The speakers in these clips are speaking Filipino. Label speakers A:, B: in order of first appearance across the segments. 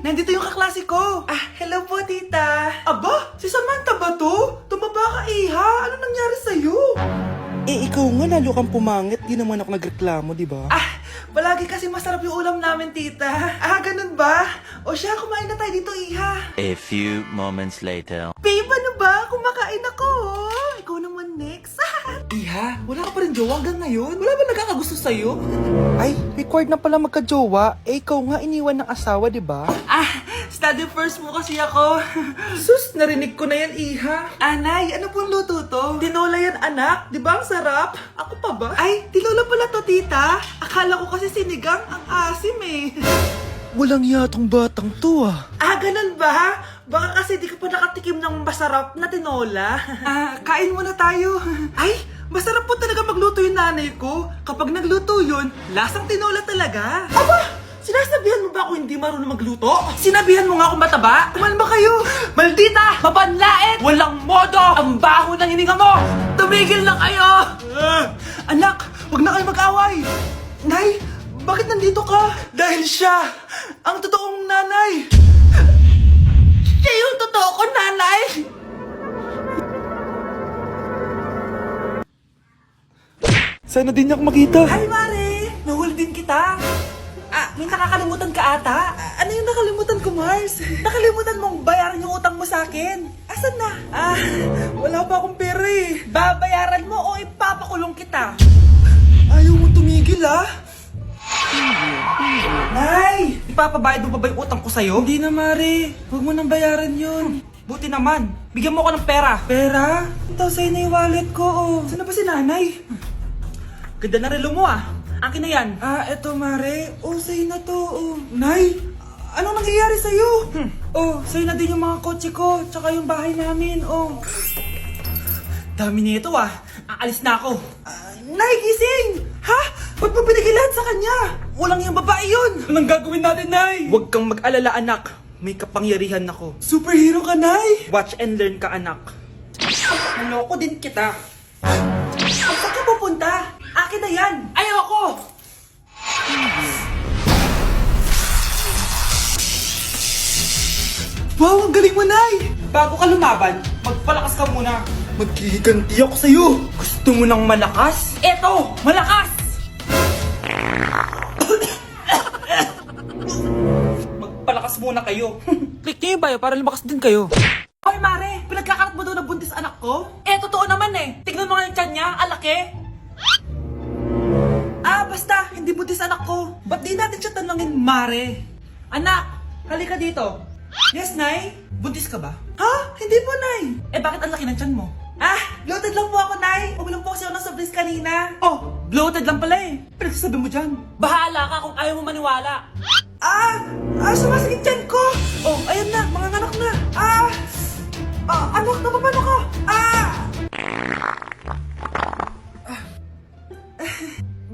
A: Nandito yung kaklase ko. Hello po, tita. Aba, si Samantha ba to? Tumaba ka, Iha. Ano nangyari sa'yo?
B: Ikaw nga lalo kang pumangit. Di naman ako nagreklamo, di ba?
A: Palagi kasi masarap yung ulam namin, tita. Ganun ba? O siya, kumain na tayo dito, Iha.
C: A few moments later.
A: Babe, ano ba? Kumakain ako. Ikaw naman next. Iha, wala ka pa rin jowa hanggang ngayon? Wala ba nagkakagusto sa'yo?
B: Ay, required na pala magka-jowa. Ikaw nga iniwan ng asawa, di ba?
A: Study first mo kasi ako. Sus, narinig ko na yan, Iha. Anay, ano pong luto to? Tinola yan, anak. Di ba ang sarap? Ako pa ba? Ay, tinola pala to, tita. Akala ko kasi sinigang ang asim eh.
B: Walang yatong batang to
A: Ganun ba? Baka kasi di ka pa nakatikim ng masarap na tinola. Kain muna tayo. Ay, masarap po talaga magluto yung nanay ko. Kapag nagluto yun, lasang tinola talaga. Aba! Sinasabihan mo ba ako hindi marunong magluto? Sinabihan mo nga ako mataba? Kumalma kayo! Maldita! Mapanlait! Walang modo! Ang baho ng hininga mo! Tumigil na kayo! Anak, wag na kayo mag-away! Nay, bakit nandito ka? Dahil siya, ang totoong nanay! Siya yung totoo ko, nanay!
B: Sana din niya ako makita.
A: Hi, Mare! Nahuli din kita! May nakakalimutan ka ata? Ano yung nakalimutan ko, Mars? Nakalimutan mong bayaran yung utang mo sa akin. Asan na? Wala pa akong pera eh. Babayaran mo o ipapakulong kita? Ayaw mo tumigil Nay! Ipapabayad mo pa ba yung utang ko sa'yo? Hindi na, Mare. Huwag mo nang bayaran yun. Buti naman. Bigyan mo ko ng pera. Pera? Ito, sa'yo na yung wallet ko, Saan na ba si nanay? Ganda na relo mo, Akin na yan. Eto, Mare. Sa'yo na to, Nay, anong nangyayari sa'yo? Sa'yo na din yung mga kotse ko, tsaka yung bahay namin, Dami nito, Aalis na ako. Nay, gising! Ha? Ba't mo binigay lahat sa kanya? Walang yung babae yun! Anong gagawin natin, Nay? Huwag kang mag-alala, anak. May kapangyarihan ako. Superhero ka, Nay! Watch and learn ka, anak. Naloko din kita. Saan ka pupunta? Akin na yan! Ayoko! Wow, ang galing mo, Nay! Bago ka lumaban, magpalakas ka muna. Maghihiganti ako sa'yo. Gusto mo ng malakas? Eto! Malakas! Magpalakas muna kayo. Click niyo yung bio para lumakas din kayo. Hoy, Mare! Pinagkakarat mo daw na buntis anak ko? Totoo naman Tignan mo nga yung tiyan niya, alaki. Basta, hindi buntis anak ko. Ba't di natin siya tanungin, Mare? Anak, halika dito. Yes, Nay? Buntis ka ba? Hindi po, Nay. Bakit ang laki ng tiyan mo? Bloated lang po ako, Nay. Uminom po kasi ako ng soft drinks kanina. Bloated lang pala Pinagsasabi mo dyan. Bahala ka kung ayaw mo maniwala. Sumasakit tiyan ko. Ayan na, mga anak na. Anak, napapano ka?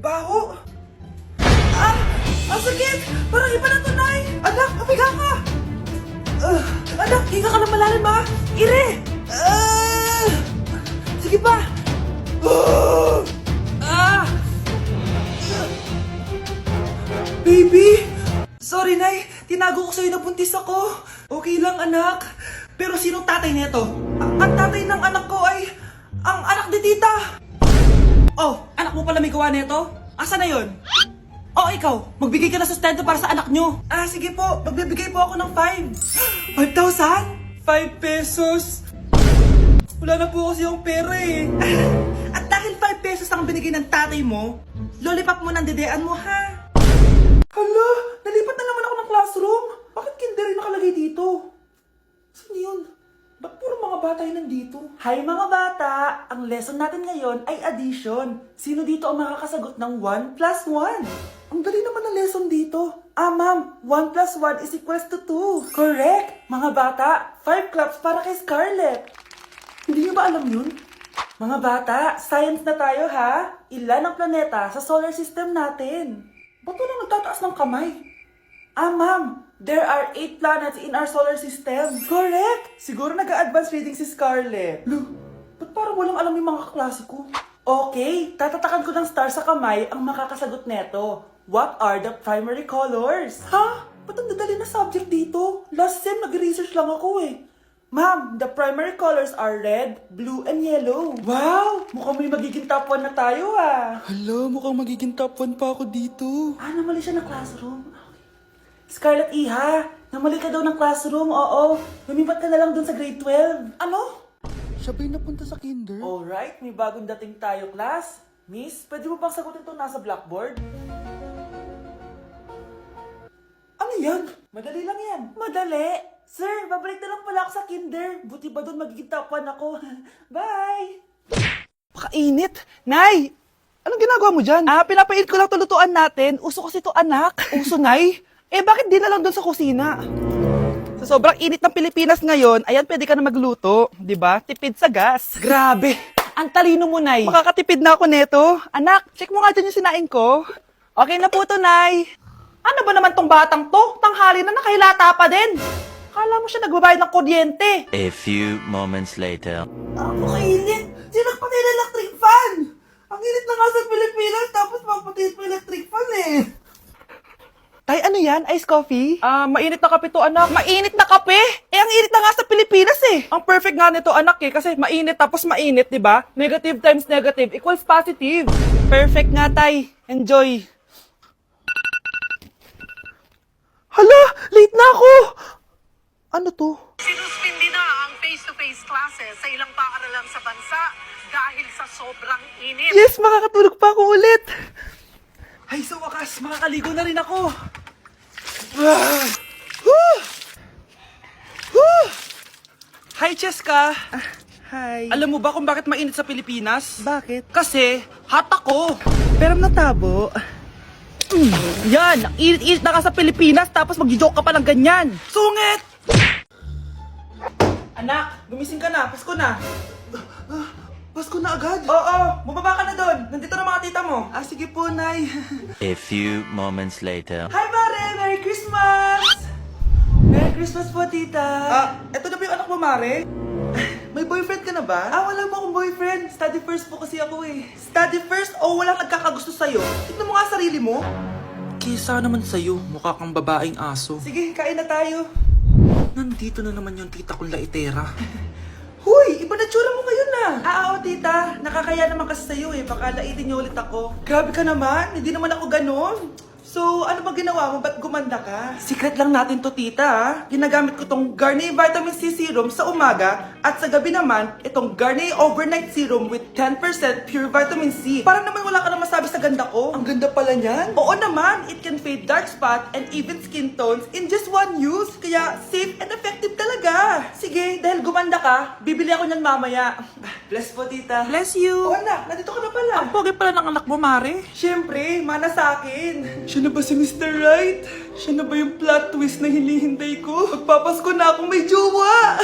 A: Baho. Ang sakit. Parang iba na to, Nay. Anak, papiga ka. Anak, higa ka lang malalim, Ire. Sige pa. Baby. Sorry, Nay. Tinago ko sa'yo na buntis ako. Okay lang, anak. Pero sinong tatay nito? Ang tatay ng anak ko ay ang anak ni tita. Anak mo pala may gawa nito? Asa na yun? Ikaw, magbigay ka na sustento para sa anak nyo. Sige po, magbibigay po ako ng 5. 5,000? 5 pesos? Wala na po kasi yung pera At dahil 5 pesos ang binigay ng tatay mo, lollipop mo ng dedean mo, ha? Hala, nalipat na naman ako ng classroom. Bakit kinder yung nakalagay dito? Saan yun? Ba't puro mga bata yung nandito? Hi mga bata! Ang lesson natin ngayon ay addition. Sino dito ang makakasagot ng 1 plus 1? Ang dali naman ng lesson dito. Ma'am, 1 plus 1 is equals to 2. Correct! Mga bata, 5 claps para kay Scarlett. Hindi niyo ba alam yun? Mga bata, science na tayo ha? Ilan ang planeta sa solar system natin? Ba't walang nagtataas ng kamay? Ma'am, there are 8 planets in our solar system. Correct! Siguro nag-a-advance reading si Scarlett. Ba't parang walang alam yung mga kaklase ko? Okay, tatatakan ko ng star sa kamay ang makakasagot neto. What are the primary colors? ba't ang dadali na subject dito? Last sem, nag-research lang ako eh. Ma'am, the primary colors are red, blue, and yellow. Wow! Mukhang may magiging top 1 na tayo ah.
B: Hala, mukhang magiging top 1 pa ako dito.
A: Namali siya ng classroom. Scarlett Iha, namali ka daw ng classroom, oo. Lumipat ka na lang dun sa grade 12. Ano?
B: Siya ba'y napunta sa kinder?
A: Alright, may bagong dating tayo, class. Miss, pwede mo bang sagutin itong nasa blackboard? Ano yan? Madali lang yan. Madali? Sir, babalik na lang pala ako sa kinder. Buti ba doon magiging top 1 ako? Bye!
B: Pakainit! Nay! Anong ginagawa mo dyan? Pinapait ko lang tulutuan natin. Uso kasi to anak. Uso, Nay? Bakit di na lang doon sa kusina? Sa sobrang init ng Pilipinas ngayon, ayan, pwede ka na magluto. Di ba? Tipid sa gas.
A: Grabe! Ang talino mo, Nay.
B: Makakatipid na ako neto. Anak, check mo nga dyan yung sinain ko. Okay na po to, Nay.
A: Ano ba naman tong batang to? Tanghali na nakahilata pa din. Kala mo siya nagbabayad ng kuryente.
C: A few moments later.
A: Kainit! Sinak pati yung electric fan! Ang init na nga sa Pilipinas, tapos maputit pa electric fan eh.
B: Tay, ano yan? Ice coffee?
A: Mainit na kape to, anak. Mainit na kape?
B: Ang init na nga sa Pilipinas eh. Ang perfect nga nito, anak eh. Kasi mainit tapos mainit, di ba? Negative times negative equals positive. Perfect nga, Tay. Enjoy. Hala! Late na ako! Ano to?
D: Sinuspindi na ang face-to-face classes sa ilang paaralan sa bansa dahil sa sobrang init.
B: Yes, makakatulog pa ako ulit.
A: Ay, sa wakas, makakaligo na rin ako. Hi, Cheska.
B: Hi.
A: Alam mo ba kung bakit mainit sa Pilipinas?
B: Bakit?
A: Kasi, hot ako.
B: Pero natabo.
A: Yan, ang init-init na ka sa Pilipinas, tapos mag-joke ka pa ng ganyan. Sungit! Anak, gumising ka na, Pasko na.
B: Pasko na agad?
A: Oo, bumaba ka na doon. Nandito na mga tita mo.
B: Sige po, Nay.
C: A few moments later.
A: Hi, Mare! Merry Christmas! Merry Christmas po, tita.
B: Eto na ba yung anak mo, Mare? May boyfriend ka na ba?
A: Wala po akong boyfriend. Study first po kasi ako eh. Study first o walang nagkakagusto sa'yo? Tignan mo nga sarili mo.
B: Kesa naman sa'yo, mukha kang babaeng aso.
A: Sige, kain na tayo.
B: Nandito na naman yung tita kong laitera.
A: Huy, iba na tsura mo ngayon na. Oo, tita. Nakakaya naman kasi sa'yo eh. Baka laitin niyo ulit ako. Grabe ka naman. Hindi naman ako ganon. So, ano ba ginawa mo? Ba't gumanda ka? Secret lang natin to, tita. Ginagamit ko tong Garnier Vitamin C Serum sa umaga at sa gabi naman, itong Garnier Overnight Serum with 10% pure vitamin C. Para naman wala ka na masabi sa ganda ko.
B: Ang ganda pala niyan.
A: Oo naman, it can fade dark spot and even skin tones in just one use. Kaya safe and effective talaga. Sige, dahil gumanda ka, bibili ako niyan mamaya. Bless po, tita.
B: Bless you.
A: Oo, anak, nandito ka na pala.
B: Ang pogi pala ng anak mo, Mare.
A: Siyempre, mana sa akin. Siya na ba si Mr. Right? Siya na ba yung plot twist na hinihintay ko? Magpapasko na akong may jowa!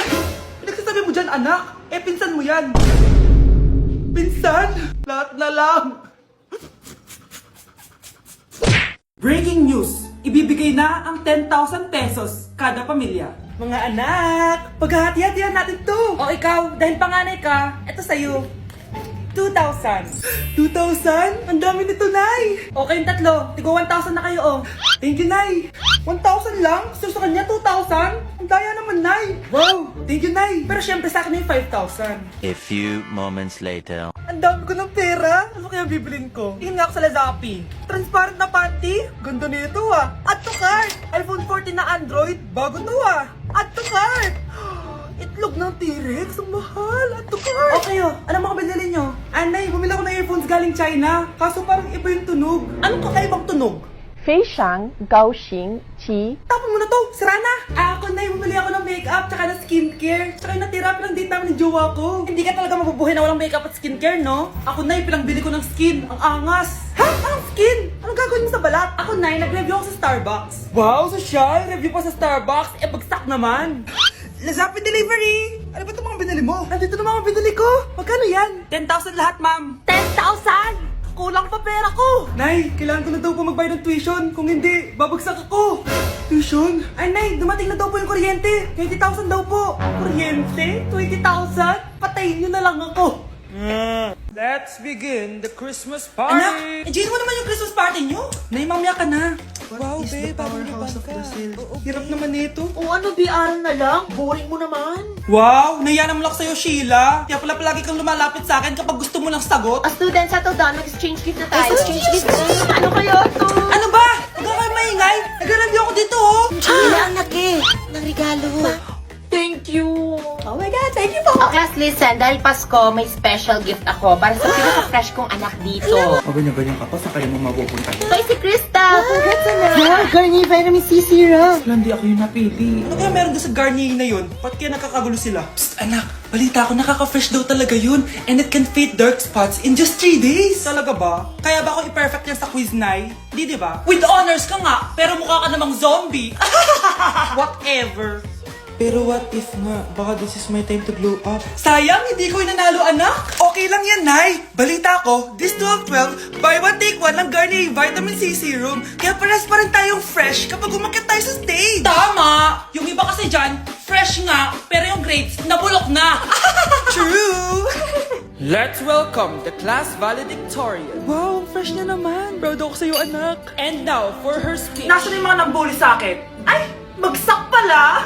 A: Pinagsasabi mo dyan, anak? Pinsan mo yan. Pinsan? Lahat na lang. Breaking news! Ibibigay na ang 10,000 pesos kada pamilya. Mga anak, paghahati-hatihan natin to. O ikaw, dahil panganay ka, eto sa'yo. 2,000. 2,000? Ang dami nito, Nay. Okay yung tatlo. Tigo 1,000 na kayo, oh. Thank you, Nay. 1,000 lang? So sa kanya, 2,000? Ang daya naman, Nay. Wow. Thank you, Nay. Pero syempre sa akin yung 5,000.
C: A few moments later.
A: Ang dami ko ng pera. Ano kaya bibilin ko? Tingin nga ako sa Lazappi. Transparent na panty? Ganda nito ah. Add to cart. iPhone 14 na Android. Bago to ah. Add to cart. Itlog ng T-Rex. Ang mahal. Add to cart. Okay oh. Ano mga binili nyo? Anay, bumili ako ng earphones galing China. Kaso parang iba yung tunog. Anong kakaibang tunog?
E: 非常高兴其
A: Tapon mo na to! Sira na! Ako na bumili ako ng makeup tsaka ng skincare. Tsaka yung natira pinang date namin ng jowa ko. Hindi ka talaga mabubuhay na walang makeup at skincare, no? Ako na pinangbili ko ng skin. Ang angas! Ha? Anong skin? Anong gagawin mo sa balat? Ako na nag-review ako sa Starbucks. Wow, social! Review pa sa Starbucks? Bagsak naman! Lazappi Delivery! Ano ba itong mga binili mo? Nandito na mga binili ko! Magkano yan? 10,000 lahat, ma'am. 10,000? Kulang pa pera ko! Nay, kailangan ko na daw po magbayad ng tuition. Kung hindi, babagsak ako. Tuition? Ay, Nay, dumating na daw po yung kuryente. 20,000 daw po. Kuryente? 20,000? Patayin niyo na lang ako. Let's begin the Christmas party. Anak, enjoy mo naman yung Christmas party niyo. Nay, mamaya ka na.
B: Wow,
A: is the
B: babe, bagong
A: powerhouse of
B: libang ka.
A: Brazil?
B: Oo,
A: Hirap naman nito.
F: O ano, BR na lang? Boring mo naman.
A: Wow, nahiya naman ako sa'yo, Sheila. Kaya pala palagi kang lumalapit sa akin kapag gusto mo lang sagot.
F: Student, settle down. Mag-exchange gift na tayo. Exchange gift Ano kayo to?
A: Ano ba? Huwag ka kayo maingay. Nag-review ako dito, oh.
F: Sheila, anak eh. Ng regalo. Thank you. Oh my God, thank you po. Oh, class, listen. Dahil Pasko, may special gift ako para sa pinaka-fresh kong anak dito.
A: O ganyan-ganyan ka pa, saan kayo mo mapupunta?
F: Ito ay si Krista. Congrats, anak. Yeah, Garnier Vitamin C Serum.
A: Wala, hindi ako yung napili. Ano kaya meron doon sa Garnier na yun? Ba't kaya nakakagulo sila? Psst, anak, balita ko nakaka-fresh daw talaga yun. And it can fade dark spots in just 3 days. Talaga ba? Kaya ba ako i-perfect yan sa quiz, Nay? Di ba? With honors ka nga, pero mukha ka namang zombie. Whatever. Pero what if nga, baka this is my time to glow up. Sayang, hindi ko inanalo, anak. Okay lang yan, Nay. Balita ko, this 12-12, buy one take one ng Garnier Vitamin C Serum. Kaya pares pa rin tayong fresh kapag umakyat tayo sa stage. Tama! Yung iba kasi dyan, fresh nga, pero yung grades, nabulok na. True!
B: Let's welcome the class valedictorian. Wow, ang fresh niya naman. Proud ako sa'yo, anak. And now, for her speech.
A: Nasaan yung mga nag-bully sa akin? Ay, bagsak pala!